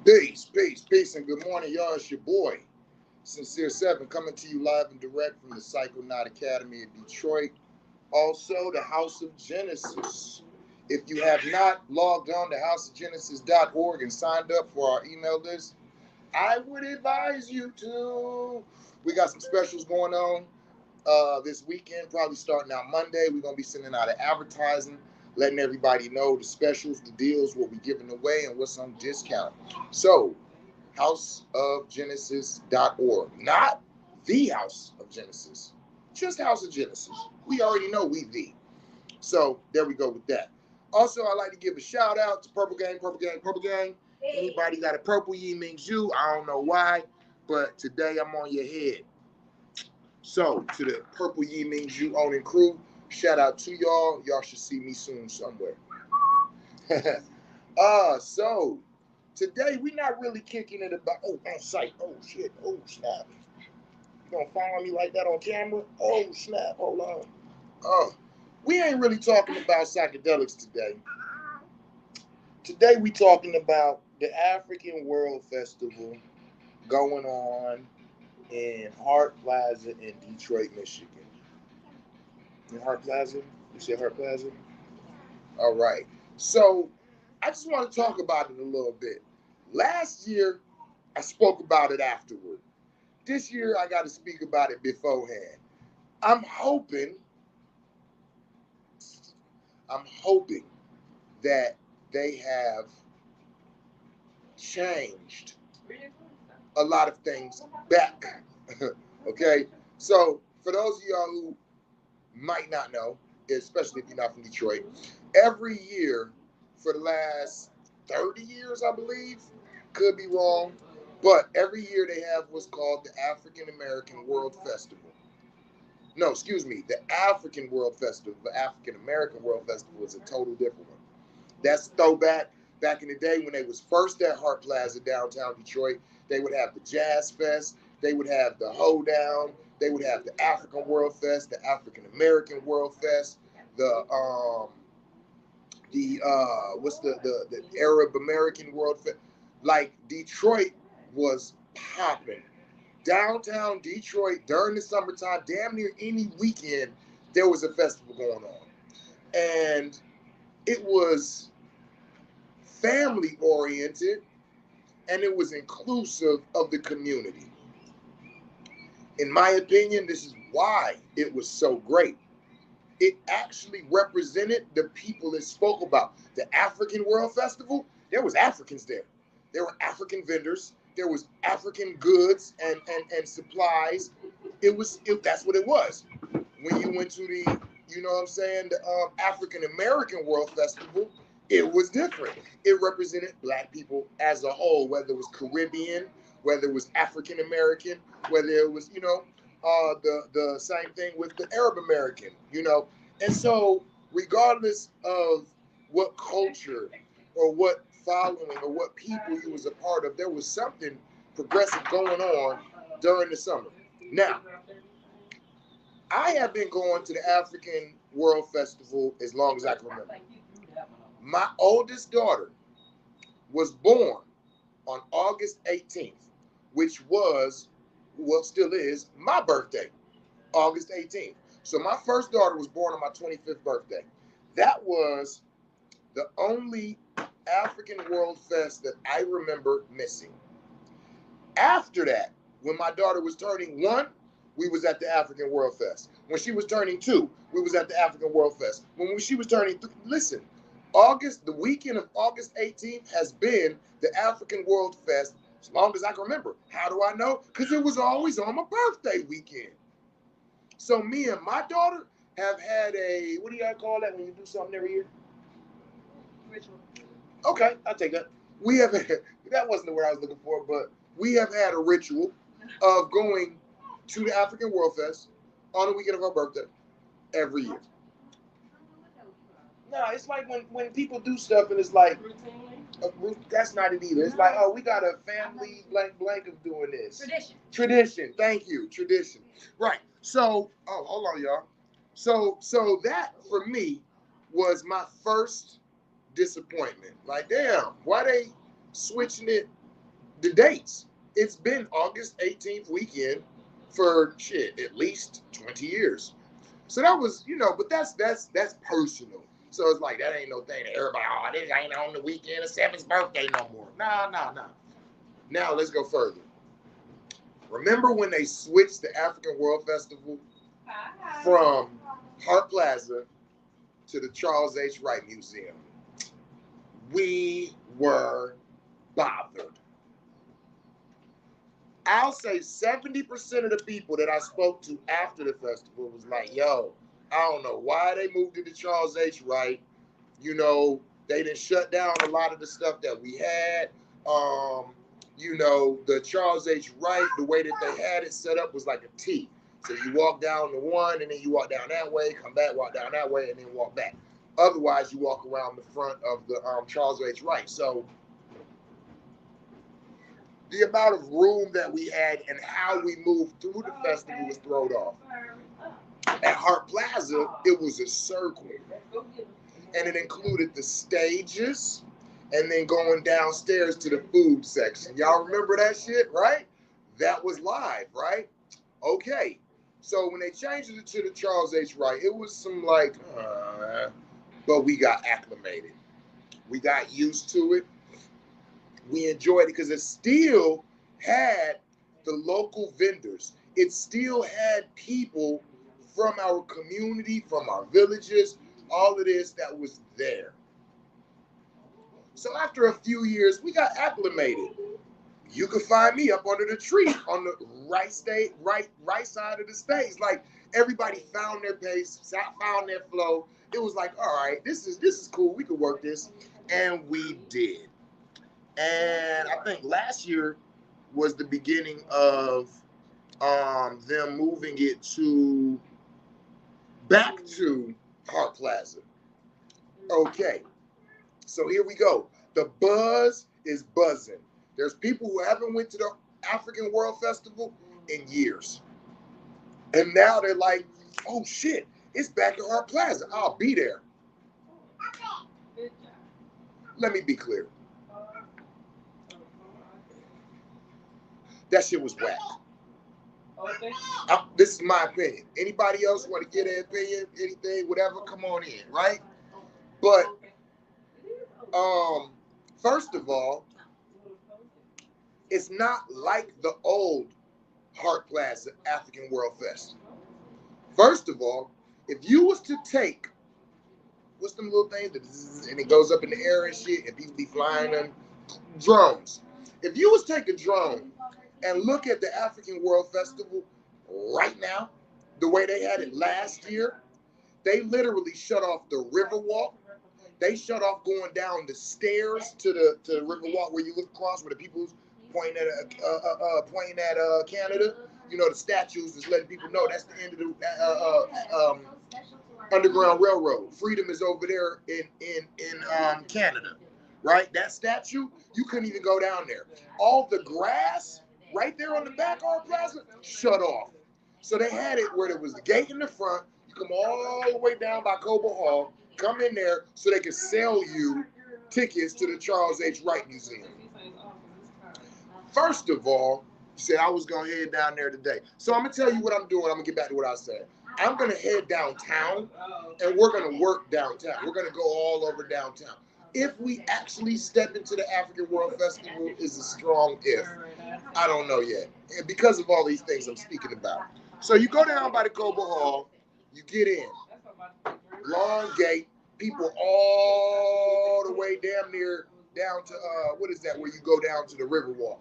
Peace, and good morning, y'all. It's your boy, Sincere 7, coming to you live and direct from the Psychonaut Academy of Detroit. Also, the House of Genesis. If you have not logged on to houseofgenesis.org and signed up for our email list, I would advise you to. We got some specials going on this weekend, probably starting out Monday. We're going to be sending out an advertising, letting everybody know the specials, the deals, what we're giving away, and what's on discount. So, houseofgenesis.org. Not the House of Genesis, just House of Genesis. We already know we the. So, there we go with that. Also, I'd like to give a shout out to Purple Gang. Anybody got a purple Yi Ming Zhu? I don't know why, but today I'm on your head. So, to the Purple Yi Ming Zhu owning crew, shout out to y'all. Y'all should see me soon somewhere. So today we not really kicking it about on site. Oh shit. Oh snap. You gonna follow me like that on camera? Oh snap. Hold on. We ain't really talking about psychedelics today. Today we talking about the African World Festival going on in Hart Plaza in Detroit, Michigan. In Hart Plaza? You said Hart Plaza? All right. So I just want to talk about it a little bit. Last year, I spoke about it afterward. This year, I got to speak about it beforehand. I'm hoping that they have changed a lot of things back. Okay? So, for those of y'all who might not know, especially if you're not from Detroit, every year for the last 30 years, I believe, could be wrong, but every year they have what's called the African American World Festival. No, excuse me, the African World Festival. The African American World Festival is a total different one. That's throwback. Back in the day when they was first at Hart Plaza downtown Detroit, they would have the Jazz Fest, they would have the Hoedown, they would have the African World Fest, the African American World Fest, the Arab American World Fest. Like Detroit was popping. Downtown Detroit during the summertime, damn near any weekend, there was a festival going on. And it was family oriented and it was inclusive of the community. In my opinion, this is why it was so great. It actually represented the people it spoke about. The African World Festival, there was Africans there. There were African vendors. There was African goods and supplies. That's what it was. When you went to the, you know what I'm saying, the African American World Festival, it was different. It represented black people as a whole, whether it was Caribbean, whether it was African American, whether it was, the same thing with the Arab American, And so regardless of what culture or what following or what people you was a part of, there was something progressive going on during the summer. Now, I have been going to the African World Festival as long as I can remember. My oldest daughter was born on August 18th, which was, well, still is, my birthday, August 18th. So my first daughter was born on my 25th birthday. That was the only African World Fest that I remember missing. After that, when my daughter was turning 1, we was at the African World Fest. When she was turning 2, we was at the African World Fest. When she was turning 3, listen, the weekend of August 18th has been the African World Fest as long as I can remember. How do I know? Because it was always on my birthday weekend. So me and my daughter have had a, what do y'all call that when you do something every year? Ritual. Okay, I'll take that. We have, that wasn't the word I was looking for, but we have had a ritual of going to the African World Fest on the weekend of our birthday every year. No, it's like when people do stuff and it's like, that's not it either. It's like, oh, we got a family blank of doing this. Tradition. Thank you. Tradition. Right. So, hold on, y'all. So that for me was my first disappointment. Like, damn, why they switching it the dates. It's been August 18th weekend for shit at least 20 years. So that was, but that's personal. So it's like that ain't no thing that everybody, oh, this ain't on the weekend of Seven's birthday no more. Nah, nah, nah. Now let's go further. Remember when they switched the African World Festival from Hart Plaza to the Charles H. Wright Museum? We were bothered. I'll say 70% of the people that I spoke to after the festival was like, yo, I don't know why they moved to the Charles H. Wright. They didn't shut down a lot of the stuff that we had. The Charles H. Wright, the way that they had it set up was like a T. So you walk down the one, and then you walk down that way, come back, walk down that way, and then walk back. Otherwise, you walk around the front of the Charles H. Wright. So the amount of room that we had and how we moved through the festival was thrown off. At Hart Plaza, it was a circle. And it included the stages and then going downstairs to the food section. Y'all remember that shit, right? That was live, right? Okay. So when they changed it to the Charles H. Wright, it was some like, but we got acclimated. We got used to it. We enjoyed it because it still had the local vendors. It still had people from our community, from our villages, all of this that was there. So after a few years, we got acclimated. You could find me up under the tree on the right side of the stage. Like everybody found their pace, found their flow. It was like, all right, this is cool. We could work this, and we did. And I think last year was the beginning of them moving it back to Hart Plaza. Okay, so here we go. The buzz is buzzing. There's people who haven't went to the African World Festival in years. And now they're like, oh shit, it's back at Hart Plaza. I'll be there. Let me be clear. That shit was whack. This is my opinion. Anybody else want to get an opinion, anything, whatever, come on in, right? But first of all, it's not like the old Hart Plaza African World Fest. First of all, if you was to take, what's them little things, and it goes up in the air and shit, and people be flying them, drones. If you was to take a drone and look at the African World Festival right now, the way they had it last year, they literally shut off the Riverwalk. They shut off going down the stairs to the Riverwalk where you look across where the people's pointing at Canada. The statues is letting people know that's the end of the Underground Railroad. Freedom is over there in Canada, right? That statue, you couldn't even go down there. All the grass right there on the back of our plaza shut off. So they had it where there was the gate in the front. You come all the way down by Cobo Hall, come in there so they could sell you tickets to the Charles H. Wright Museum. First of all, you said I was going to head down there today. So I'm going to tell you what I'm doing. I'm going to get back to what I said. I'm going to head downtown, and we're going to work downtown. We're going to go all over downtown. If we actually step into the African World Festival is a strong if. I don't know yet. And because of all these things I'm speaking about. So you go down by the Cobo Hall, you get in. Long gate, people all the way damn near down to, what is that, where you go down to the Riverwalk.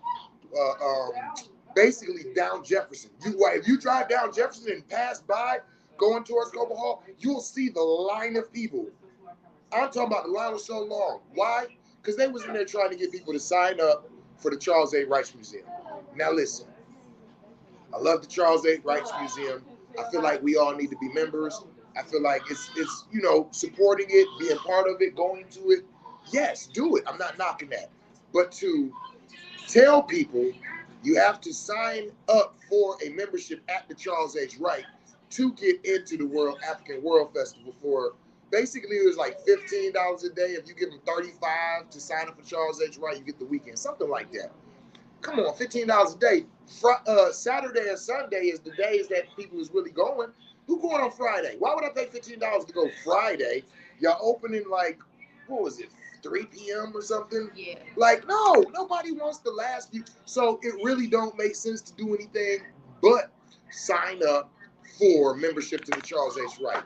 Basically down Jefferson. If you drive down Jefferson and pass by going towards Cobo Hall, you'll see the line of people. I'm talking about the line was so long. Why? Because they was in there trying to get people to sign up for the Charles A. Wright Museum. Now listen, I love the Charles A. Wright Museum. I feel like we all need to be members. I feel like it's supporting it, being part of it, going to it. Yes, do it. I'm not knocking that. But to tell people you have to sign up for a membership at the Charles H. Wright to get into the African World Festival for basically it was like $15 a day. If you give them $35 to sign up for Charles H. Wright, you get the weekend, something like that. Come on, $15 a day. Saturday and Sunday is the days that people is really going. Who going on Friday? Why would I pay $15 to go Friday? Y'all opening like, what was it, 3 p.m. or something? Yeah. Like, no, nobody wants the last few. So it really don't make sense to do anything but sign up for membership to the Charles H. Wright.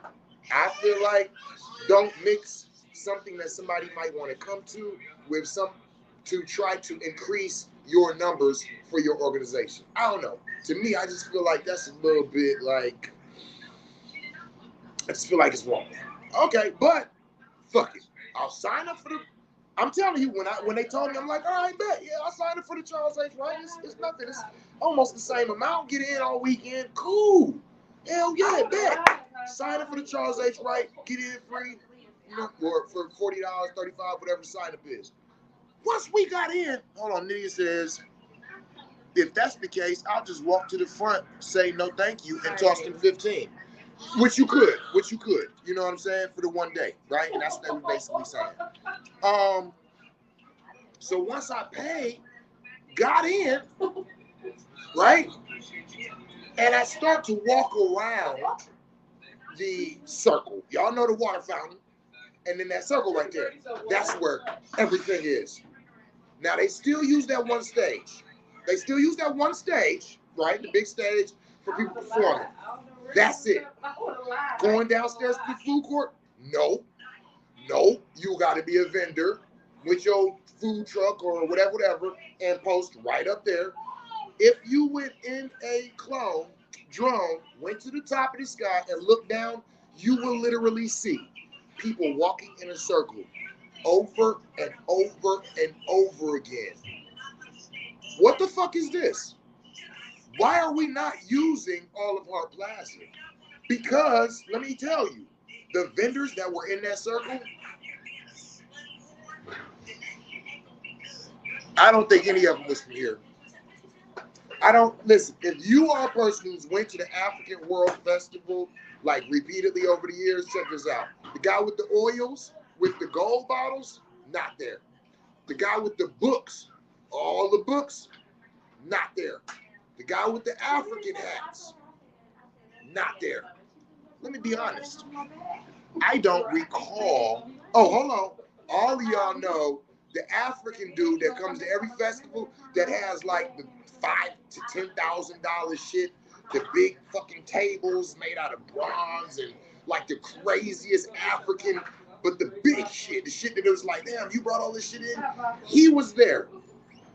I feel like don't mix something that somebody might want to come to with some to try to increase your numbers for your organization. I don't know. To me, I just feel like that's a little bit like, I just feel like it's wrong. Okay, but fuck it. I'll sign up for the. I'm telling you, when they told me, I'm like, all right, bet, yeah, I'll sign up for the Charles H. Wright. It's nothing. It's almost the same amount. Get in all weekend. Cool. Hell yeah, bet. Sign up for the Charles H. Wright. Get in free. You know, for $40, $35, whatever the sign up is. Once we got in, hold on, Nydia says, if that's the case, I'll just walk to the front, say no thank you, and toss them 15. Which you could. You know what I'm saying? For the one day, right? And that's what they were basically saying. So once I paid, got in, right? And I start to walk around the circle. Y'all know the water fountain. And then that circle right there, that's where everything is. Now, they still use that one stage. Right? The big stage for people performing. That's it. Going downstairs to the food court? No. You got to be a vendor with your food truck or whatever, and post right up there. If you went in a drone, went to the top of the sky and looked down, you will literally see people walking in a circle over and over and over again. What the fuck is this? Why are we not using all of our plaza? Because, let me tell you, the vendors that were in that circle, I don't think any of them was from here. Listen, if you are a person who's went to the African World Festival, like repeatedly over the years, check this out. The guy with the oils, with the gold bottles, not there. The guy with the books, all the books, not there. The guy with the African hats, not there. Let me be honest. I don't recall. Oh, hold on. All of y'all know the African dude that comes to every festival that has like the $5,000 to $10,000 shit, the big fucking tables made out of bronze and like the craziest African, but the big shit, the shit that it was like, damn, you brought all this shit in. He was there.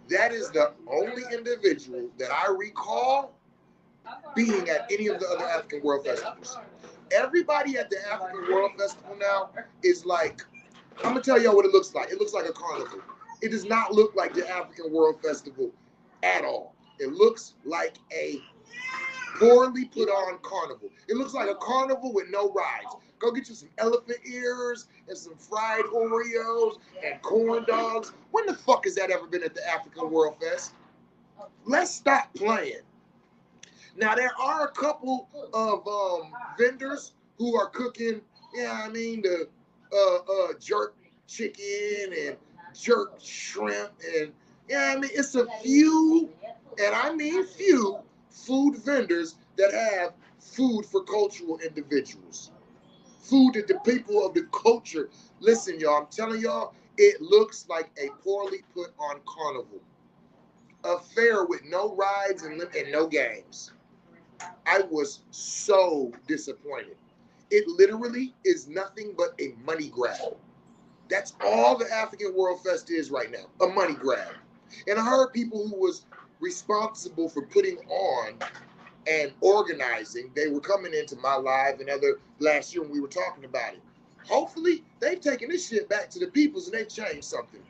That is the only individual that I recall being at any of the other African World Festivals. Everybody at the African World Festival now is like, I'm gonna tell y'all what it looks like. It looks like a carnival. It does not look like the African World Festival at all. It looks like a poorly put on carnival. It looks like a carnival with no rides. Go get you some elephant ears and some fried Oreos and corn dogs. When the fuck has that ever been at the African World Fest? Let's stop playing. Now, there are a couple of vendors who are cooking, the jerk chicken and jerk shrimp. And, it's a few, and I mean few, food vendors that have food for cultural individuals. Food that the people of the culture, listen, y'all, I'm telling y'all, it looks like a poorly put on carnival. A fair with no rides and no games. I was so disappointed. It literally is nothing but a money grab. That's all the African World Fest is right now, a money grab. And I heard people who was responsible for putting on and organizing, they were coming into my live and other last year when we were talking about it. Hopefully, they've taken this shit back to the peoples and they've changed something.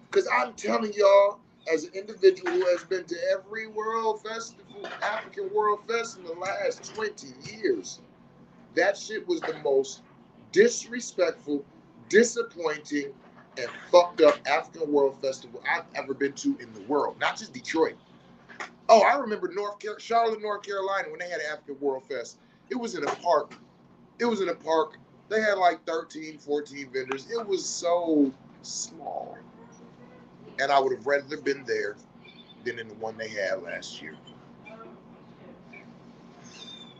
Because I'm telling y'all, as an individual who has been to every World Festival, African World Fest in the last 20 years, that shit was the most disrespectful, disappointing, and fucked up African World Festival I've ever been to in the world. Not just Detroit. Oh, I remember Charlotte, North Carolina, when they had an African World Fest. It was in a park. They had like 13, 14 vendors. It was so small. And I would have rather been there than in the one they had last year.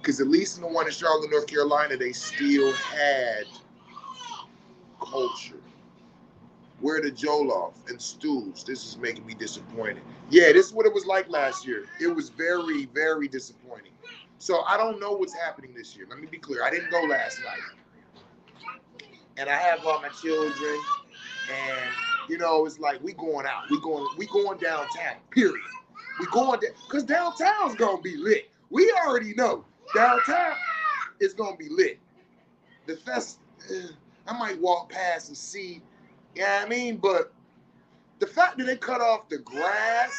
Because at least in the one in Charlotte, North Carolina, they still had culture. Where the jollof and stews? This is making me disappointed. Yeah, this is what it was like last year. It was very, very disappointing. So I don't know what's happening this year. Let me be clear. I didn't go last night. And I have all my children. And, you know, it's like we going out. We going downtown, period. We going down. Because downtown's going to be lit. We already know. Downtown is going to be lit. The fest, I might walk past and see. Yeah, I mean, but the fact that they cut off the grass,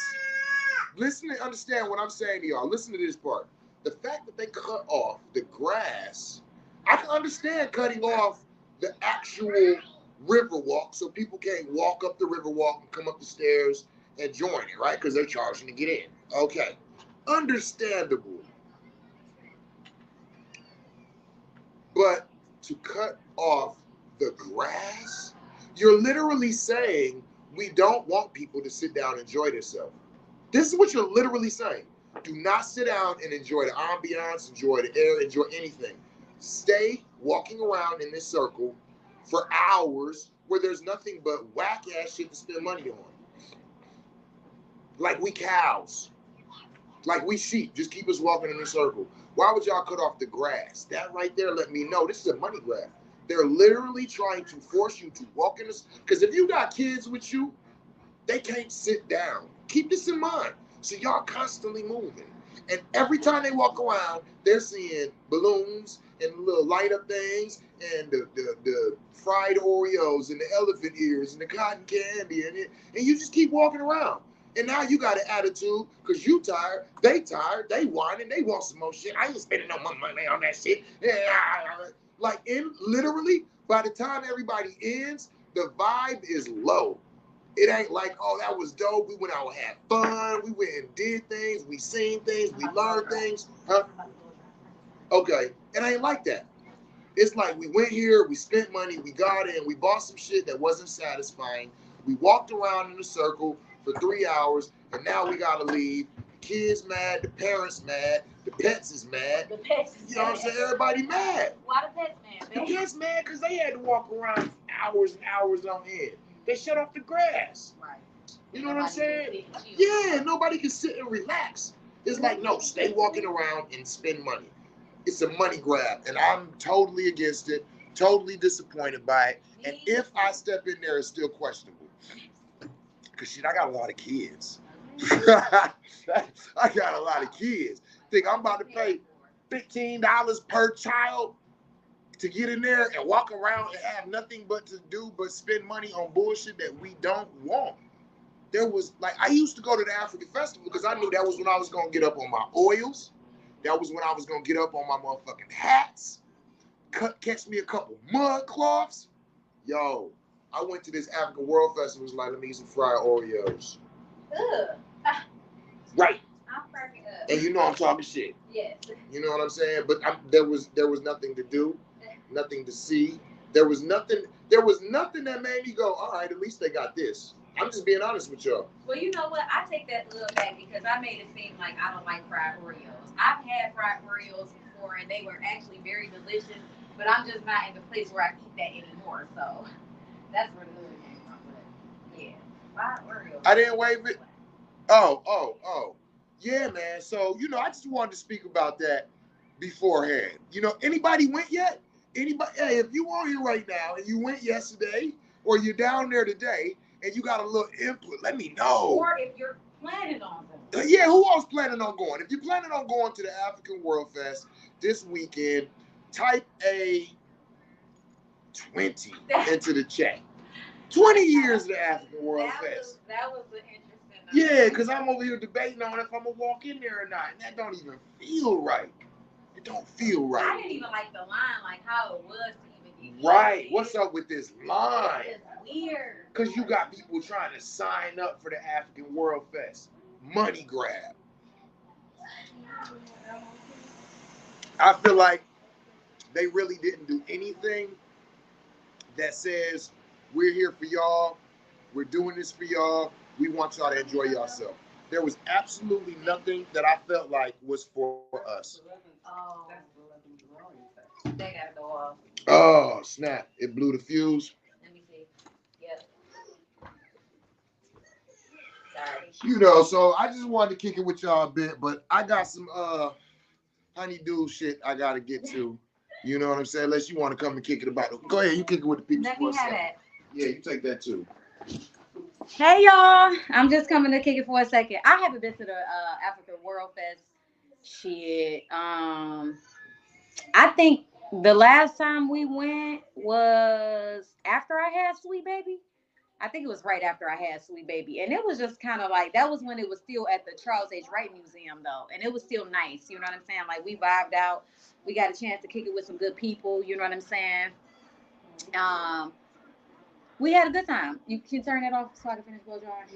listen and understand what I'm saying to y'all. Listen to this part. The fact that they cut off the grass, I can understand cutting off the actual river walk so people can't walk up the river walk and come up the stairs and join it, right? Because they're charging to get in. Okay. Understandable. But to cut off the grass, you're literally saying we don't want people to sit down and enjoy themselves. This is what you're literally saying. Do not sit down and enjoy the ambiance, enjoy the air, enjoy anything. Stay walking around in this circle for hours where there's nothing but whack-ass shit to spend money on. Like we cows. Like we sheep. Just keep us walking in this circle. Why would y'all cut off the grass? That right there let me know this is a money grab. They're literally trying to force you to walk in this. Because if you got kids with you, they can't sit down. Keep this in mind. So y'all constantly moving. And every time they walk around, they're seeing balloons and little light up things and the fried Oreos and the elephant ears and the cotton candy and you just keep walking around. And now you got an attitude because you tired, they whining, they want some more shit. I ain't spending no money on that shit. Like, literally, by the time everybody ends, the vibe is low. It ain't like, oh, that was dope. We went out and had fun. We went and did things. We seen things. We learned things. Huh? Okay. It ain't like that. It's like we went here, we spent money, we got in, we bought some shit that wasn't satisfying. We walked around in a circle for 3 hours, and now we got to leave. The kids mad, the parents mad, the pets is mad. The pets is You know what I'm saying? Everybody mad. Why the pets mad, babe? The pets mad because they had to walk around hours and hours on end. They shut off the grass. Right. You know what I'm saying? Yeah, nobody can sit and relax. It's like, no, stay walking around and spend money. It's a money grab, and I'm totally against it, totally disappointed by it. And if I step in there, it's still questionable. Because, shit, I got a lot of kids. I got a lot of kids. Think I'm about to pay $15 per child to get in there and walk around and have nothing but to do but spend money on bullshit that we don't want. There was, like, I used to go to the African Festival because I knew that was when I was going to get up on my oils. That was when I was going to get up on my motherfucking hats, catch me a couple mud cloths. Yo, I went to this African World Festival. It was like, let me eat some fried Oreos. Ugh. Right. I'm cracking up. And you know I'm talking shit. Yes. You know what I'm saying? But there was nothing to do, nothing to see. There was nothing that made me go, all right, at least they got this. I'm just being honest with y'all. Well, you know what? I take that little back because I made it seem like I don't like fried Oreos. I've had fried Oreos before, and they were actually very delicious, but I'm just not in the place where I eat that anymore. So that's where the hood came from. But yeah, fried Oreos. I didn't wave it. Oh. Yeah, man. So, you know, I just wanted to speak about that beforehand. You know, anybody went yet? Anybody? Hey, if you on here right now and you went yesterday or you're down there today and you got a little input, let me know. Or if you're planning on going. Yeah, who else planning on going? If you're planning on going to the African World Fest this weekend, type a 20 into the chat. 20 years of the African World Fest. That was an interesting. Yeah, because I'm over here debating on if I'm going to walk in there or not. And that don't even feel right. It don't feel right. I didn't even like the line, like how it was to even get right. What's up with this line? It's weird. Because you got people trying to sign up for the African World Fest. Money grab. I feel like they really didn't do anything that says, we're here for y'all. We're doing this for y'all. We want y'all to enjoy yourself. There was absolutely nothing that I felt like was for us. Oh, they gotta go off. Oh, snap. It blew the fuse. Let me see. Yep. Sorry. You know, so I just wanted to kick it with y'all a bit, but I got some honeydew shit I gotta get to. You know what I'm saying? Unless you want to come and kick it about it. Go ahead, you kick it with the people. Let me have that. Yeah, you take that too. Hey y'all, I'm just coming to kick it for a second. I haven't been to the African World Fest. Shit. I think the last time we went was after I had Sweet Baby. I think it was right after I had Sweet Baby. And it was just kind of like, that was when it was still at the Charles H. Wright Museum, though. And it was still nice. You know what I'm saying? Like, we vibed out. We got a chance to kick it with some good people. You know what I'm saying? We had a good time. You can turn that off so I can finish blow drying.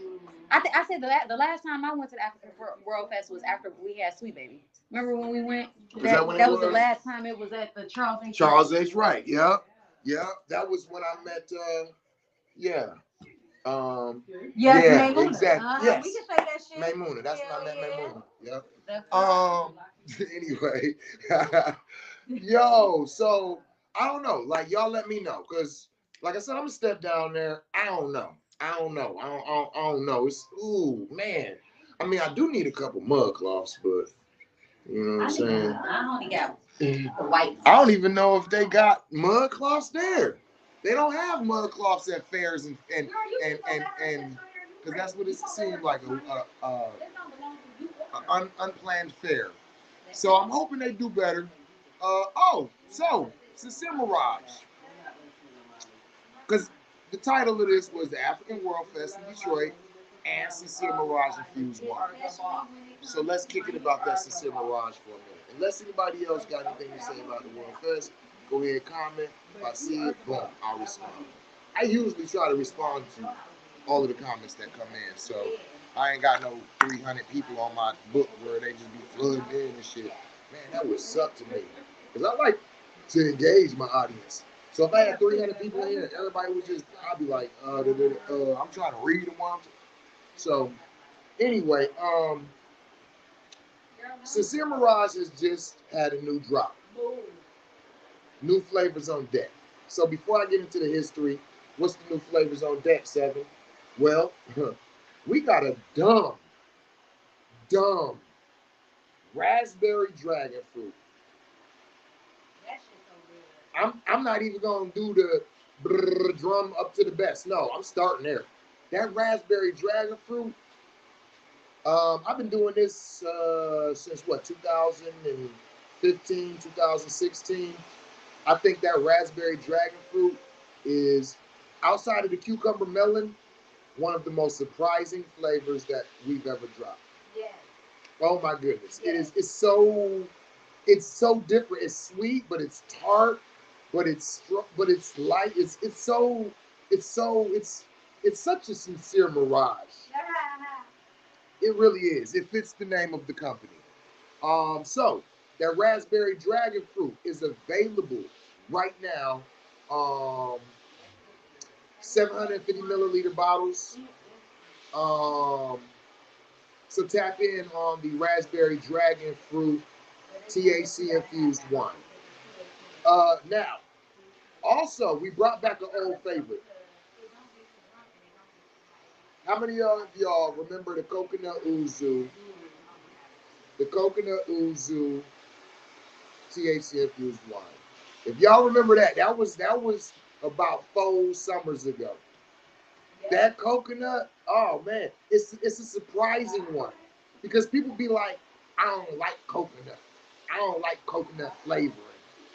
I said the last time I went to the African World Fest was after we had Sweet Baby. Remember when we went? That was the last time it was at the Charles H. Wright. Yeah. That was when I met yeah. Yes, Maymuna. Exactly. Yes. We can say that shit. Maymuna. That's when I met Maymuna. Yep. Anyway. Yo, so I don't know. Like, y'all let me know. Because, like I said, I'm going to step down there. I don't know. I don't know. It's, ooh, man. I mean, I do need a couple mud cloths, but, you know what I'm saying? I only got the white. I don't even know if they got mud cloths there. They don't have mud cloths at fairs and because that's what it seemed like, a unplanned fair. So I'm hoping they do better. So Sincere Mirage, because the title of this was the African World Fest in Detroit and Sincere Mirage Infused Wines. So let's kick it about that Sincere Mirage for a minute. Unless anybody else got anything to say about the World Fest, go ahead, comment. If I see it, boom, I'll respond. I usually try to respond to all of the comments that come in, so I ain't got no 300 people on my book where they just be flooding in and shit. Man, that would suck to me, because I like to engage my audience. So if I had 300 people in here, everybody was just, I'd be like, I'm trying to read them. So anyway, Sincere Mirage has just had a new drop. New flavors on deck. So before I get into the history, what's the new flavors on deck, Seven? Well, we got a dumb raspberry dragon fruit. That shit's so good. I'm not even gonna do the drum up to the best. No, I'm starting there. That raspberry dragon fruit. I've been doing this since what, 2015, 2016. I think that raspberry dragon fruit is, outside of the cucumber melon, one of the most surprising flavors that we've ever dropped. Yes. Oh my goodness. Yes. It's so different. It's sweet, but it's tart, but it's light. It's such a sincere mirage. It really is. It fits the name of the company. So that raspberry dragon fruit is available right now. 750 milliliter bottles. So tap in on the raspberry dragon fruit THC infused wine. Now, also we brought back an old favorite. How many of y'all remember the coconut ouzo? The coconut ouzo THC infused wine. If y'all remember that was about 4 summers ago. That coconut, oh man, it's a surprising one, because people be like, I don't like coconut. I don't like coconut flavoring.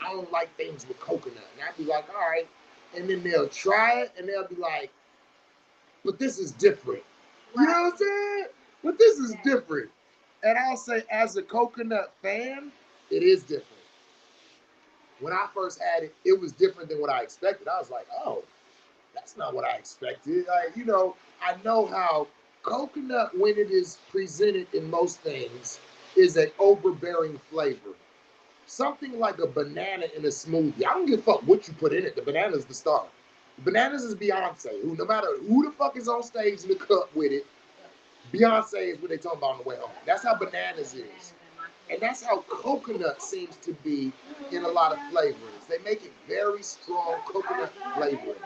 I don't like things with coconut. And I'd be like, all right. And then they'll try it and they'll be like, but this is different. You know what I'm saying? But this is different. And I'll say, as a coconut fan, it is different. When I first had it, it was different than what I expected. I was like, oh, that's not what I expected. I know how coconut, when it is presented in most things, is an overbearing flavor. Something like a banana in a smoothie. I don't give a fuck what you put in it. The banana's the star. The bananas is Beyonce, who, no matter who the fuck is on stage in the cup with it, Beyonce is what they talking about on the way home. That's how bananas is. And that's how coconut seems to be in a lot of flavors. They make it very strong coconut flavoring.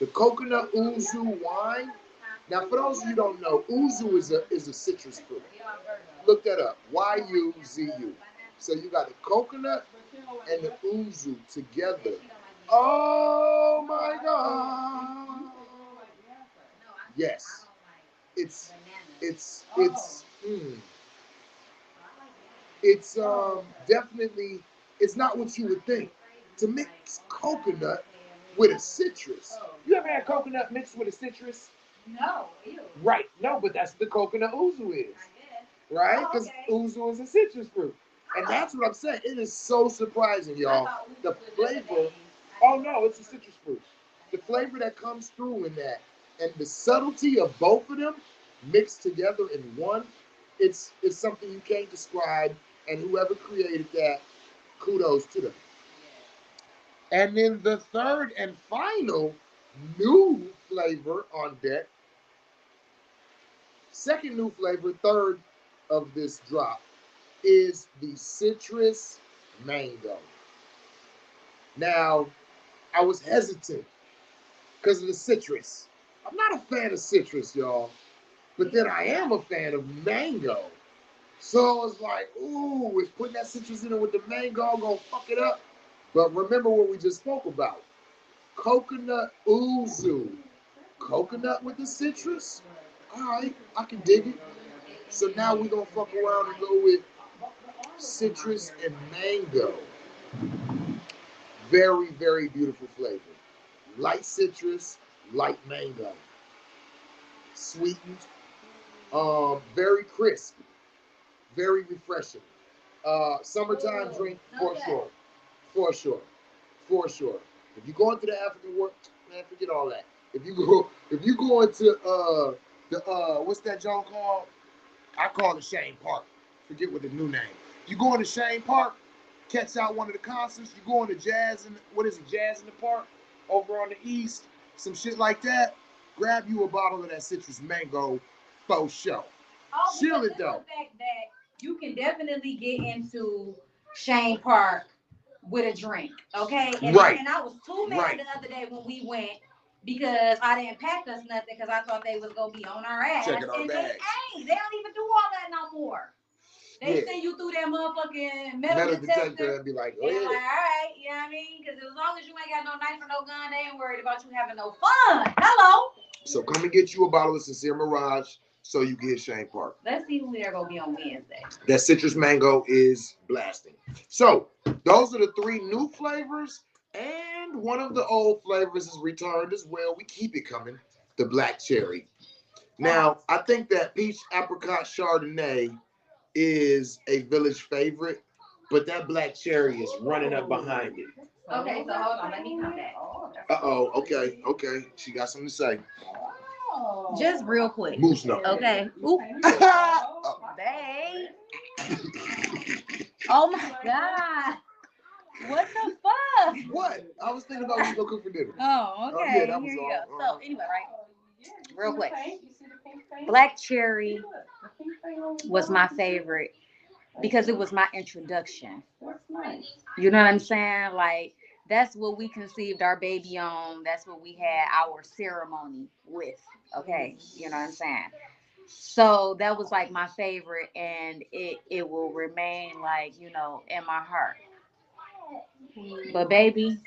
The coconut ouzo wine. Now, for those of you who don't know, ouzo is a citrus fruit. Look that up. Y-U-Z-U. So you got the coconut and the ouzo together. Oh my God! Yes, it's definitely, it's not what you would think. To mix coconut with a citrus. You ever had coconut mixed with a citrus? No, ew. Right. No, but that's the coconut ouzo is. Right? Because ouzo is a citrus fruit. And that's what I'm saying. It is so surprising, y'all. The flavor. Oh no, it's a citrus fruit. The flavor that comes through in that, and the subtlety of both of them mixed together in one, it's something you can't describe. And whoever created that, kudos to them. And then the third and final new flavor on deck, second new flavor, third of this drop, is the citrus mango. Now, I was hesitant because of the citrus. I'm not a fan of citrus, y'all, but then I am a fan of mango. So I was like, ooh, is putting that citrus in it with the mango gonna fuck it up? But remember what we just spoke about. Coconut ouzo. Coconut with the citrus? All right, I can dig it. So now we're gonna fuck around and go with citrus and mango. Very, very beautiful flavor. Light citrus, light mango. Sweetened, very crisp, very refreshing. Summertime drink for sure. For sure. For sure. If you go into the African world, man, forget all that. If you go into what's that joint called? I call it Shane Park. Forget what the new name. You go into Shane Park, catch out one of the concerts. You go into Jazz in Jazz in the Park over on the east, some shit like that. Grab you a bottle of that citrus mango faux show. Oh, chill it the though. fact that you can definitely get into Shane Park with a drink, okay? And Right. I was too mad Right. the other day when we went because I didn't pack us nothing because I thought they was gonna be on our ass. Checking our and bags. they ain't. They don't even do all that no more. They send you through that motherfucking metal detector and be like, and like, all right, you know what I mean? Because as long as you ain't got no knife or no gun, they ain't worried about you having no fun. Hello. So come and get you a bottle of Sincere Mirage so you can hit Shane Park. Let's see who they're gonna be on Wednesday. That citrus mango is blasting. So those are the three new flavors, and one of the old flavors is returned as well. We keep it coming. The black cherry. Now, I think that peach apricot Chardonnay is a village favorite, but that black cherry is running up behind it. Okay, so hold on, let me come back. Okay. She got something to say. Just real quick. Moose note. Okay. Oop. Babe. Oh my God. What the fuck? What? I was thinking about what you gonna cook for dinner. Oh, okay. Yeah, that was Here you all. go. So anyway, right? Real quick. Black cherry was my favorite because it was my introduction. You know what I'm saying? Like, that's what we conceived our baby on. That's what we had our ceremony with. Okay. You know what I'm saying? So that was like my favorite, and it will remain like, you know, in my heart. But baby,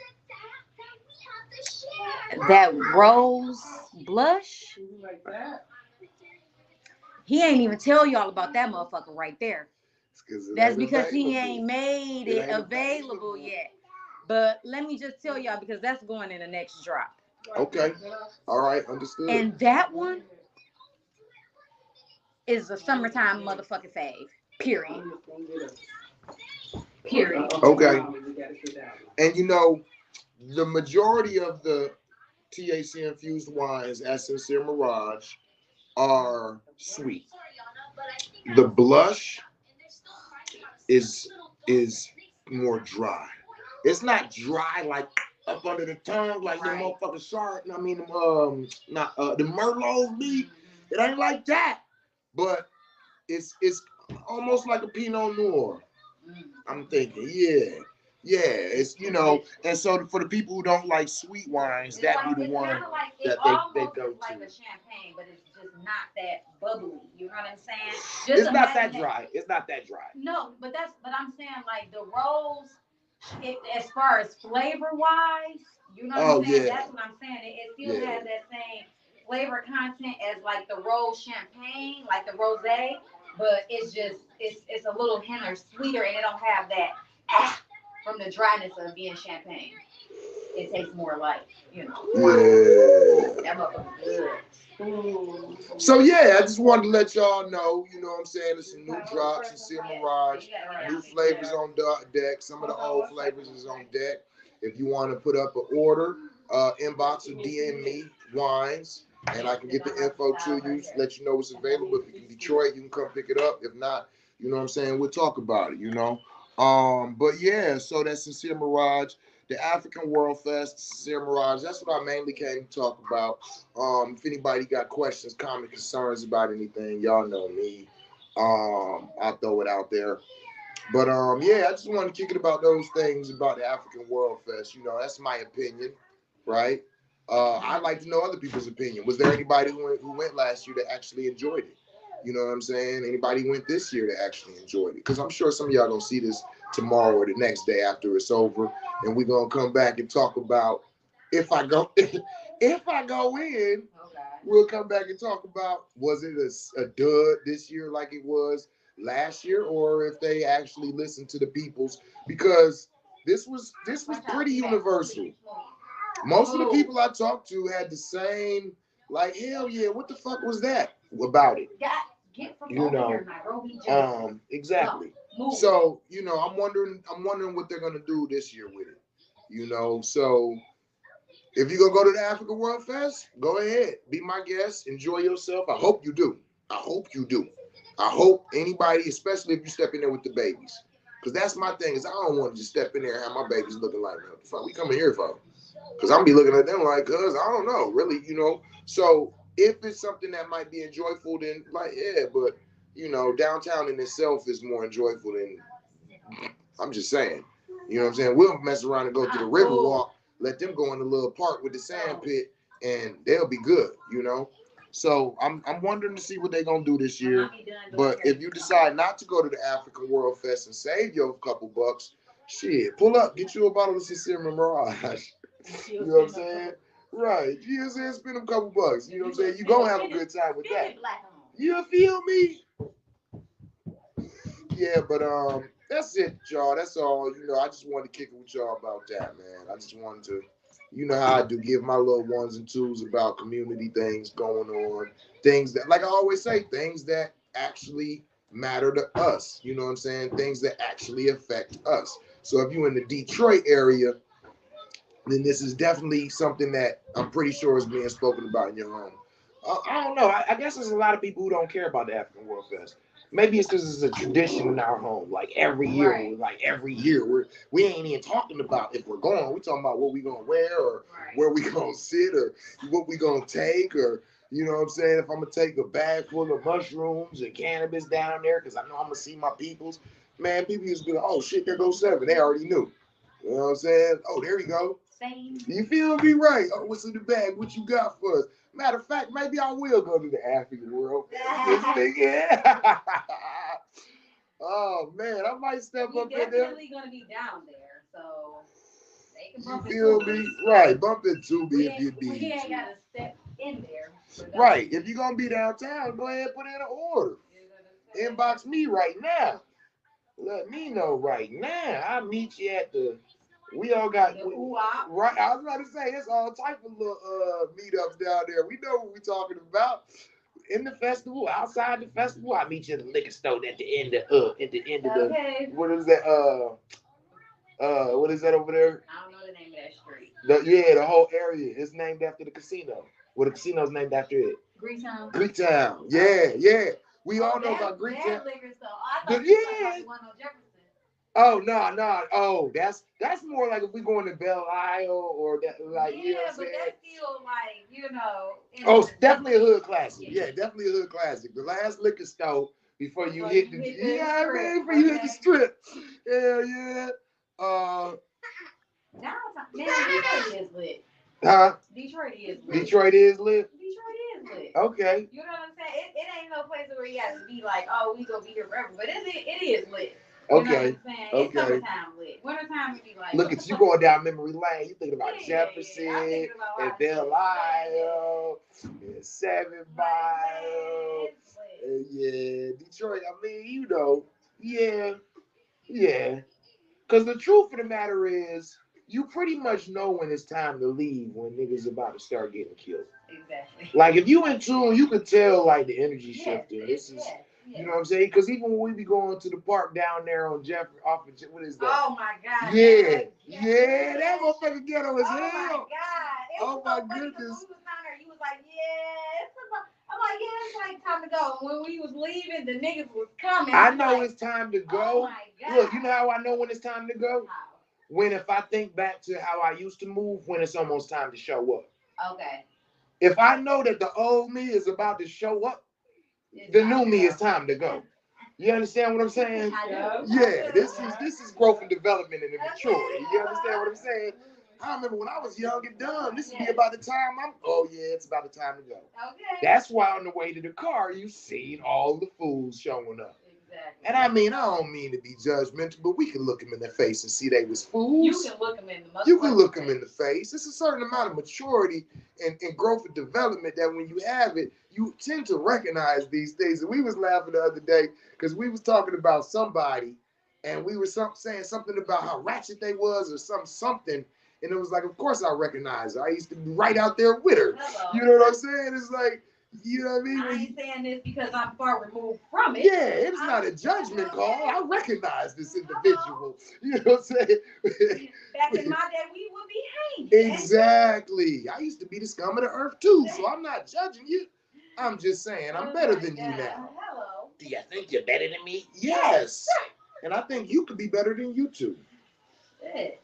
that rose blush, he ain't even tell y'all about that motherfucker right there. That's because he ain't made it available yet. But let me just tell y'all, because that's going in the next drop. Okay. All right. Understood. And that one is a summertime motherfucking fave. Period. Period. Okay. And you know, the majority of the THC infused wines at Sincere Mirage are sweet. The blush is more dry. It's not dry like up under the tongue like the motherfucking shark. I mean, not the Merlot be. It ain't like that, but it's almost like a Pinot Noir. I'm thinking, yeah. Yeah, it's and so for the people who don't like sweet wines, that be the one that they go to. Like a champagne, but it's just not that bubbly. You know what I'm saying? It's not that dry. It's not that dry. No, but I'm saying like the rose, as far as flavor wise, you know what I'm saying? That's what I'm saying. It still has that same flavor content as like the rose champagne, like the rosé, but it's just it's a little hinter sweeter, and it don't have that from the dryness of being champagne. It tastes more like, that motherfucker's good. Ooh. So yeah, I just wanted to let y'all know, what I'm saying, there's some new drops, Sincere Mirage, new flavors on deck. Some of the old flavors is on deck. If you want to put up an order, inbox or DM me wines, and I can get the info to you, let you know what's available. If you're in Detroit, you can come pick it up. If not, you know what I'm saying, we'll talk about it, But yeah, so that's Sincere Mirage, the African World Fest, Sincere Mirage. That's what I mainly came to talk about. If anybody got questions, comments, concerns about anything, y'all know me. I'll throw it out there. But yeah, I just want to kick it about those things about the African World Fest. That's my opinion, right? I'd like to know other people's opinion. Was there anybody who went last year that actually enjoyed it? You know what I'm saying? Anybody who went this year that actually enjoyed it? Because I'm sure some of y'all gonna see this tomorrow or the next day after it's over, and we're gonna come back and talk about if I go in. We'll come back and talk about was it a dud this year like it was last year, or if they actually listened to the peoples, because this was pretty universal. Most of the people I talked to had the same, like, hell yeah, what the fuck was that about it? Exactly. So, I'm wondering what they're gonna do this year with it. So if you're gonna go to the African World Fest, go ahead, be my guest, enjoy yourself. I hope you do. I hope anybody, especially if you step in there with the babies, because that's my thing, is I don't want to just step in there and have my babies looking like, what the fuck we coming here for? Because I'm be looking at them like, cuz I don't know, really, So if it's something that might be enjoyable, then like, yeah, but downtown in itself is more enjoyable than, I'm just saying. You know what I'm saying? We'll mess around and go to the river walk, let them go in the little park with the sand pit, and they'll be good, So I'm wondering to see what they're gonna do this year. But if you decide not to go to the African World Fest and save your couple bucks, shit, pull up, get you a bottle of Sincere Mirage. You know what I'm saying? Right. You know what I'm saying? Spend a couple bucks. You know what I'm saying? You gonna have a good time with that. You feel me? Yeah, but that's it, y'all. That's all. I just wanted to kick it with y'all about that, man. I just wanted to, how I do, give my little ones and twos about community things going on, things that, like I always say, things that actually matter to us. You know what I'm saying? Things that actually affect us. So if you're in the Detroit area, then this is definitely something that I'm pretty sure is being spoken about in your home. I don't know. I guess there's a lot of people who don't care about the African World Fest. Maybe it's because it's a tradition in our home. Like every year, we ain't even talking about if we're going. We're talking about what we gonna wear, or where we gonna sit, or what we gonna take, or you know what I'm saying. If I'm gonna take a bag full of mushrooms and cannabis down there, because I know I'm gonna see my peoples. Man, people used to be like, "Oh shit, there goes 7." They already knew. You know what I'm saying? Oh, there you go. Same. You feel me? Right. Oh, what's in the bag? What you got for us? Matter of fact, maybe I will go to the African World. Yeah. Oh, man, I might step up in there. You're definitely going to be down there, so they can bump you feel me? Right. Bump into me if you need to. We ain't got to step in there. Right. If you're going to be downtown, go ahead and put in an order. Inbox me right now. Let me know right now. I'll meet you at the... We all got right. I was about to say it's all type of little meetups down there. We know what we're talking about. In the festival, outside the festival, I meet you at the liquor store at the end of the what is that? What is that over there? I don't know the name of that street. The whole area is named after the casino. Well, the casino's named after it. Greektown. Greektown. Yeah. We all know about Greektown. Liquor store. I thought you was talking about Jefferson. Oh no, no. Oh, that's more like if we going to Belle Isle or that, like, Yeah, you know what I'm but saying? that's still like, you know. Oh, it's definitely a hood classic. Yeah, definitely a hood classic. The last liquor store before you hit the, you know what I mean? Before you hit the strip. Hell yeah. Downtown, man, Detroit is lit. Huh? Detroit is lit. Detroit is lit. Detroit is lit. Okay. You know what I'm saying? It ain't no place where you have to be like, oh, we gonna be here forever. But it is lit. You know what I'm saying? It's summertime lit. Wintertime would be like. Look at you going down memory lane. You thinking about Jefferson and Belle Isle and 7 Mile. Yeah, Detroit. I mean, you know, yeah, yeah. Because the truth of the matter is, you pretty much know when it's time to leave when niggas about to start getting killed. Exactly. Like, if you in tune, you can tell, like, the energy shifting. This is, you know what I'm saying? Because even when we be going to the park down there on Jeffrey, off of, what is that? Oh, my God. Yeah, that motherfucker ghetto as hell. Oh, my God. Oh, my goodness. When we was down there, you was like, I'm like, yeah, it's like time to go. And when we was leaving, the niggas was coming. I know it's time to go. Oh, my God. Look, you know how I know when it's time to go? How? When, if I think back to how I used to move, when it's almost time to show up. Okay. If I know that the old me is about to show up, the new me is time to go. You understand what I'm saying? Yeah, this is growth and development and maturity. You understand what I'm saying? I remember when I was young and dumb, this would be about the time it's about the time to go. Okay. That's why on the way to the car, you seen all the fools showing up. Exactly. And I mean, I don't mean to be judgmental, but we can look them in the face and see they was fools. You can look them in the face. It's a certain amount of maturity and growth and development that when you have it, you tend to recognize these things. And we was laughing the other day because we was talking about somebody and we were saying something about how ratchet they was or something. And it was like, of course I recognize her. I used to be right out there with her. Hello. You know what I'm saying? It's like, you know what I mean? I ain't saying this because I'm far removed from it. Yeah, it's not a judgment call. I recognize this individual. You know what I'm saying? Back in my day, we would be hanging. Exactly. I used to be the scum of the earth too, so I'm not judging you. I'm just saying I'm better than you now. Hello. Do you think you're better than me? Yes. And I think you could be better than you too. Shit.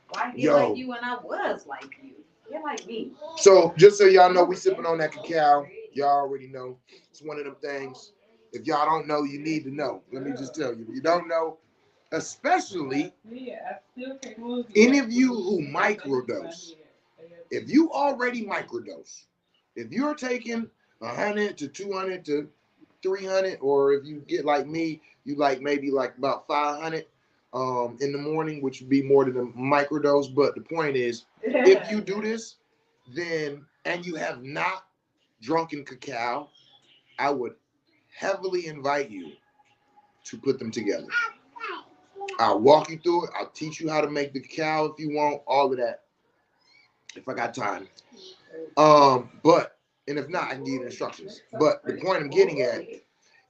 Why be like you when I was like you? You're like me. So just so y'all know, we sipping on that cacao. Y'all already know. It's one of them things. If y'all don't know, you need to know. Let me just tell you. If you don't know, especially any of you who microdose. If you already microdose, if you're taking 100 to 200 to 300, or if you get like me, you like maybe like about 500 in the morning, which would be more than a microdose. But the point is, if you do this, then, and you have not drunken cacao, I would heavily invite you to put them together. I'll walk you through it. I'll teach you how to make the cacao if you want, all of that, if I got time. But, and if not, I can give you the instructions. But the point I'm getting at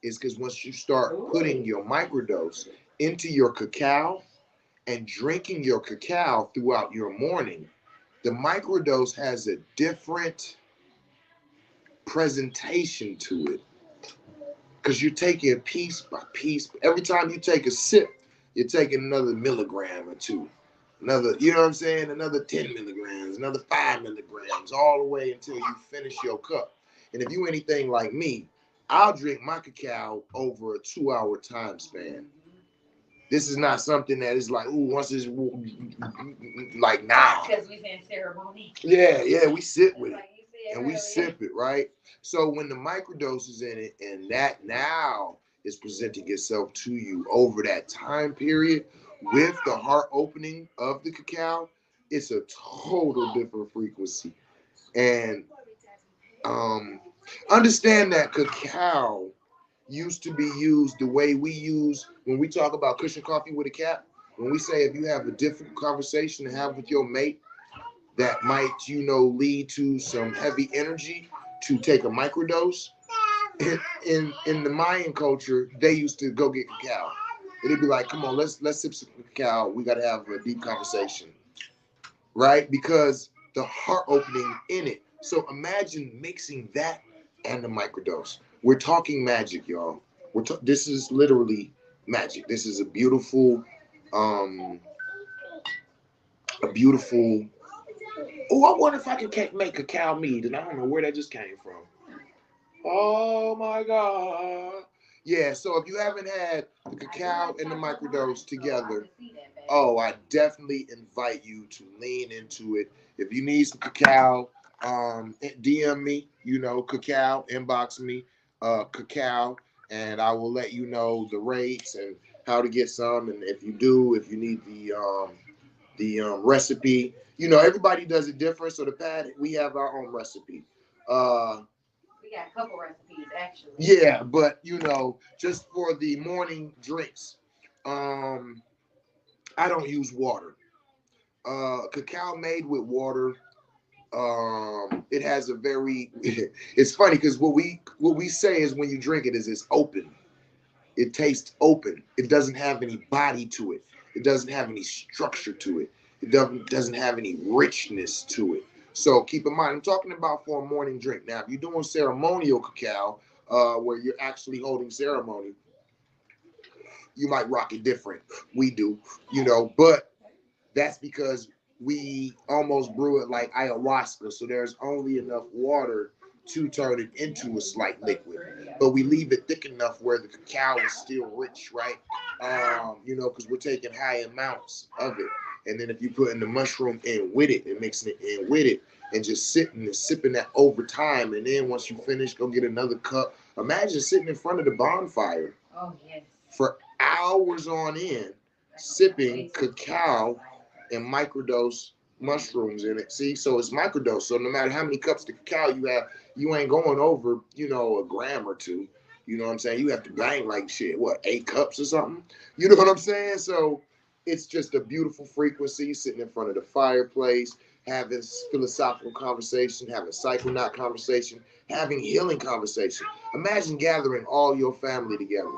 is because once you start putting your microdose into your cacao and drinking your cacao throughout your morning, the microdose has a different presentation to it. Because you're taking it piece by piece. Every time you take a sip, you're taking another milligram or two. Another, you know what I'm saying? Another 10 milligrams, another 5 milligrams, all the way until you finish your cup. And if you anything like me, I'll drink my cacao over a 2-hour time span. This is not something that is like, ooh, once it's like, nah. Because we in ceremony. Yeah, we sit with it. And we sip it, right? So when the microdose is in it, and that now is presenting itself to you over that time period with the heart opening of the cacao, it's a total different frequency. And understand that cacao used to be used the way we use when we talk about cushion coffee with a cap. When we say if you have a difficult conversation to have with your mate that might, lead to some heavy energy, to take a microdose. In the Mayan culture, they used to go get cacao. It'd be like, come on, let's sip some cacao. We got to have a deep conversation, right? Because the heart opening in it. So imagine mixing that and the microdose. We're talking magic, y'all. This is literally magic. This is a beautiful, um, a beautiful. Oh, I wonder if I can make cacao mead, and I don't know where that just came from. Oh my God. Yeah, so if you haven't had the cacao and the microdose together, oh, I definitely invite you to lean into it. If you need some cacao, DM me, cacao, inbox me, cacao, and I will let you know the rates and how to get some. And if you need the recipe, everybody does it different. So the pad, we have our own recipe. We got a couple recipes actually. Yeah, but just for the morning drinks, I don't use water. Cacao made with water, it has a very it's funny because what we say is when you drink it is it's open. It tastes open. It doesn't have any body to it. It doesn't have any structure to it. It doesn't have any richness to it. So keep in mind, I'm talking about for a morning drink. Now, if you're doing ceremonial cacao, where you're actually holding ceremony, you might rock it different. We do, but that's because we almost brew it like ayahuasca. So there's only enough water to turn it into a slight liquid. But we leave it thick enough where the cacao is still rich, right? Because we're taking high amounts of it. And then if you put in the mushroom in with it and mixing it in with it and just sitting and sipping that over time. And then once you finish, go get another cup. Imagine sitting in front of the bonfire. Oh, yes. For hours on end, sipping cacao and microdose mushrooms in it. See, so it's microdose. So no matter how many cups of cacao you have, you ain't going over, a gram or two. You know what I'm saying? You have to bang like shit, what, 8 cups or something? You know what I'm saying? So it's just a beautiful frequency sitting in front of the fireplace, having philosophical conversation, having psychonaut conversation, having healing conversation. Imagine gathering all your family together.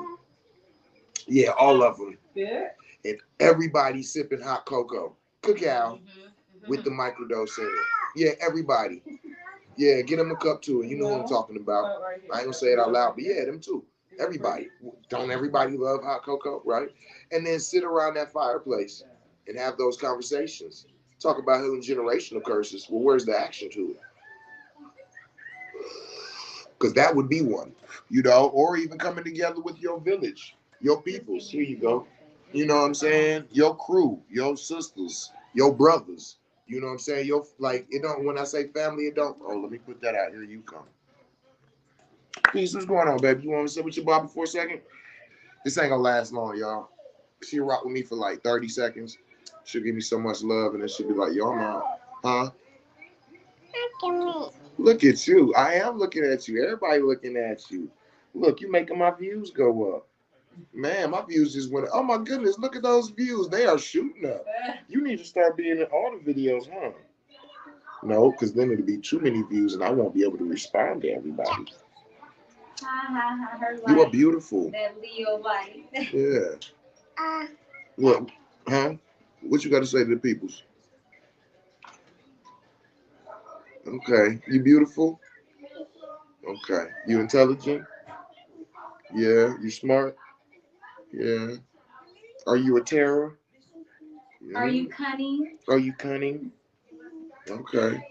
Yeah, all of them. Yeah. And everybody sipping hot cocoa, cacao, with the microdose in it. Yeah, everybody. Yeah, get them a cup too. And you know what I'm talking about. I ain't gonna say it out loud, but yeah, them too. Everybody. Don't everybody love hot cocoa, right? And then sit around that fireplace and have those conversations. Talk about healing generational curses. Well, where's the action to it? Because that would be one, or even coming together with your village, your peoples. Here you go. You know what I'm saying? Your crew, your sisters, your brothers. You know what I'm saying? It don't, when I say family, it don't. Oh, let me put that out. Here you come. Peace, what's going on, baby? You want to sit with your Bobby for a second? This ain't gonna last long, y'all. She'll rock with me for like 30 seconds. She'll give me so much love, and then she'll be like, yo, I'm out. Huh? Look at you. I am looking at you. Everybody looking at you. Look, you making my views go up. Man, my views just went. Oh my goodness, look at those views. They are shooting up. You need to start being in all the videos, huh? No, because then it'll be too many views and I won't be able to respond to everybody. You are beautiful. That Leo light. Yeah. What? Huh? What you got to say to the peoples? Okay. You beautiful? Okay. You intelligent? Yeah. You smart? Yeah. Are you a terror? Yeah. Are you cunning? Are you cunning? Okay.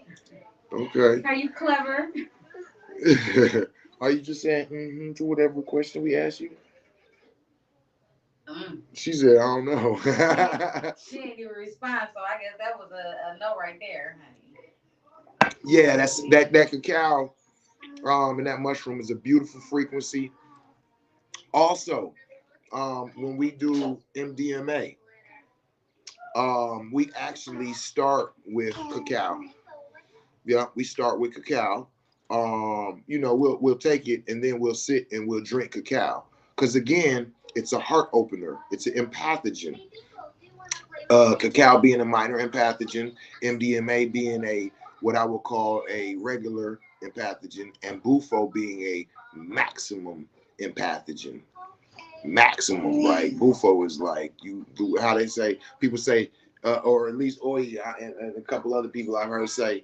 Okay. Are you clever? Are you just saying to whatever question we ask you? She said, I don't know. She didn't even respond, so I guess that was a no right there, honey. Yeah, that cacao and that mushroom is a beautiful frequency. Also, when we do MDMA, we actually start with cacao. Yeah, we start with cacao. We'll take it and then we'll sit and we'll drink cacao. Because again, it's a heart opener. It's an empathogen. Cacao being a minor empathogen, MDMA being a what I would call a regular empathogen, and bufo being a maximum empathogen. Maximum, right? Bufo is like you do how they say. People say, or at least Oye and a couple other people I've heard say,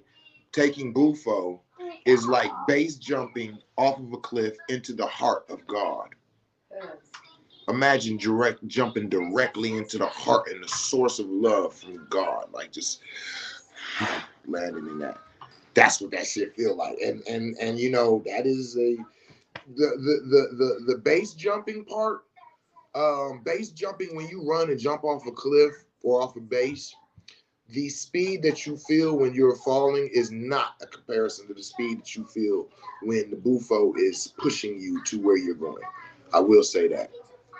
taking bufo is like base jumping off of a cliff into the heart of God. Imagine jumping directly into the heart and the source of love from God, like just landing in that. That's what that shit feel like. And you know, that is the base jumping part. Base jumping, when you run and jump off a cliff or off a base, the speed that you feel when you're falling is not a comparison to the speed that you feel when the bufo is pushing you to where you're going. I will say that.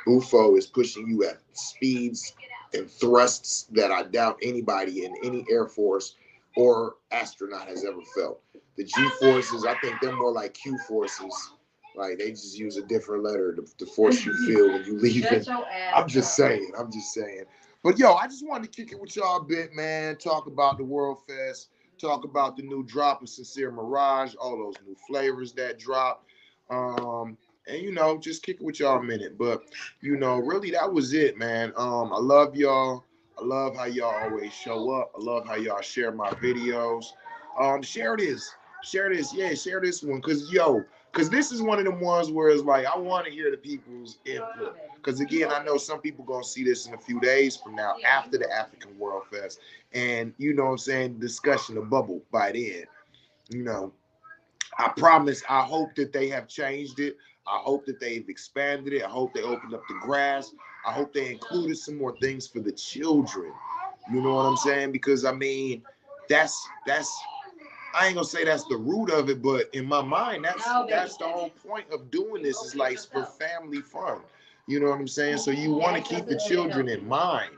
Bufo is pushing you at speeds and thrusts that I doubt anybody in any Air Force or astronaut has ever felt. The G forces, I think they're more like Q forces. Like they just use a different letter to force you feel when you leave it. I'm just saying. But yo, I just wanted to kick it with y'all a bit, man. Talk about the World Fest. Talk about the new drop of Sincere Mirage, all those new flavors that dropped. And you know, just kick it with y'all a minute. But you know, really that was it, man. I love y'all. I love how y'all always show up. I love how y'all share my videos. Share this. Yeah, share this one. Cause this is one of them ones where it's like I want to hear the people's input. Because again, I know some people gonna see this in a few days from now after the African World Fest. And you know what I'm saying, discussion will bubble by then. You know, I promise, I hope that they have changed it. I hope that they've expanded it. I hope they opened up the grass. I hope they included some more things for the children. You know what I'm saying? Because I mean, that's I ain't gonna say that's the root of it, but in my mind, that's the whole point of doing this, is like for family fun. You know what I'm saying? So you want to keep the children in mind,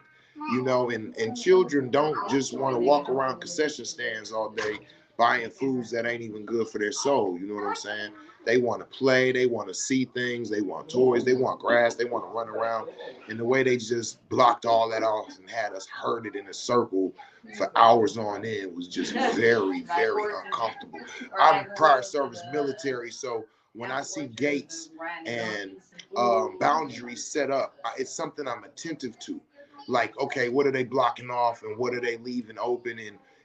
you know, and children don't just want to walk around concession stands all day buying foods that ain't even good for their soul. You know what I'm saying? They want to play, they want to see things, they want toys, they want grass, they want to run around. And the way they just blocked all that off and had us herded in a circle for hours on end was just very, very uncomfortable. I'm prior service military, so when I see gates and boundaries set up, it's something I'm attentive to. Like, okay, what are they blocking off and what are they leaving open,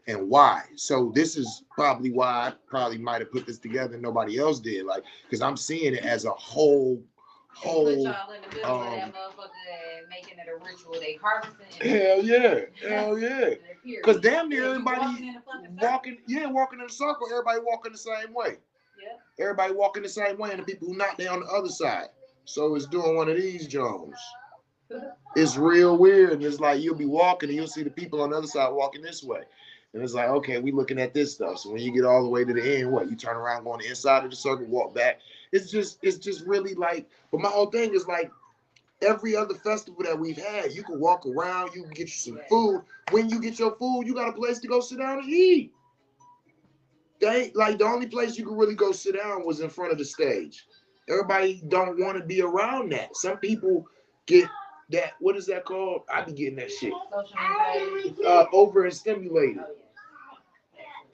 and why? So this is probably why I might have put this together and nobody else did. Like, because I'm seeing it as a whole. Put y'all in the middle of that motherfucker and making it a ritual. They harvesting. Hell yeah. Because damn near everybody walking in a circle. Everybody walking the same way. Yeah. Everybody walking the same way, and the people who not there on the other side. So it's doing one of these Jones. It's real weird. And it's like you'll be walking and you'll see the people on the other side walking this way. And it's like, okay, we looking at this stuff. So when you get all the way to the end, what? You turn around, go on the inside of the circle, walk back. It's just really like, but my whole thing is like every other festival that we've had, you can walk around, you can get you some food. When you get your food, you got a place to go sit down and eat. They like the only place you could really go sit down was in front of the stage. Everybody don't want to be around that. Some people get that, what is that called? I be getting that shit. Over and stimulated.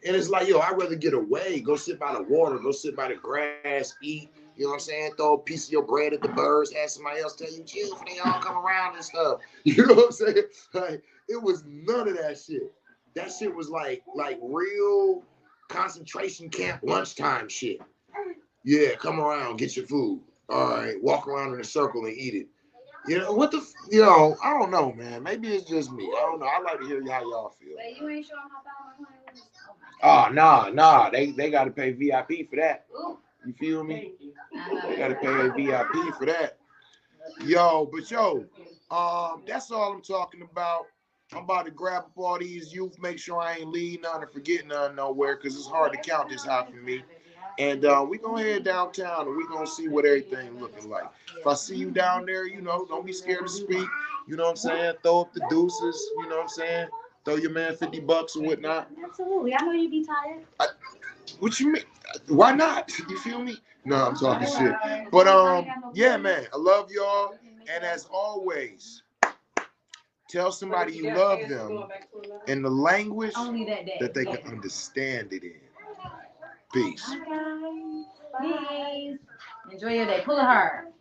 And it's like, yo, I'd rather get away, go sit by the water, go sit by the grass, eat, you know what I'm saying? Throw a piece of your bread at the birds, have somebody else tell you chill for they all come around and stuff. You know what I'm saying? Like, it was none of that shit. That shit was like real concentration camp lunchtime shit. Yeah, come around, get your food. All right, walk around in a circle and eat it. You know, I don't know, man. Maybe it's just me. I don't know. I'd like to hear how y'all feel. But you ain't showing how powerful. Oh, nah. They got to pay VIP for that. You feel me? They got to pay a VIP for that. But that's all I'm talking about. I'm about to grab up all these youth, make sure I ain't leave none or forget none nowhere, because it's hard to count this high for me. And we gonna head downtown and we gonna see what everything looking like. If I see you down there, you know, don't be scared to speak. You know what I'm saying? Throw up the deuces. You know what I'm saying? Throw your man $50 or whatnot. Absolutely. I know you be tired. What you mean? Why not? You feel me? No, I'm talking shit. But yeah, man. I love y'all. And as always, tell somebody you love them in the language that they can understand it in. Peace. Peace. Enjoy your day. Pull a heart.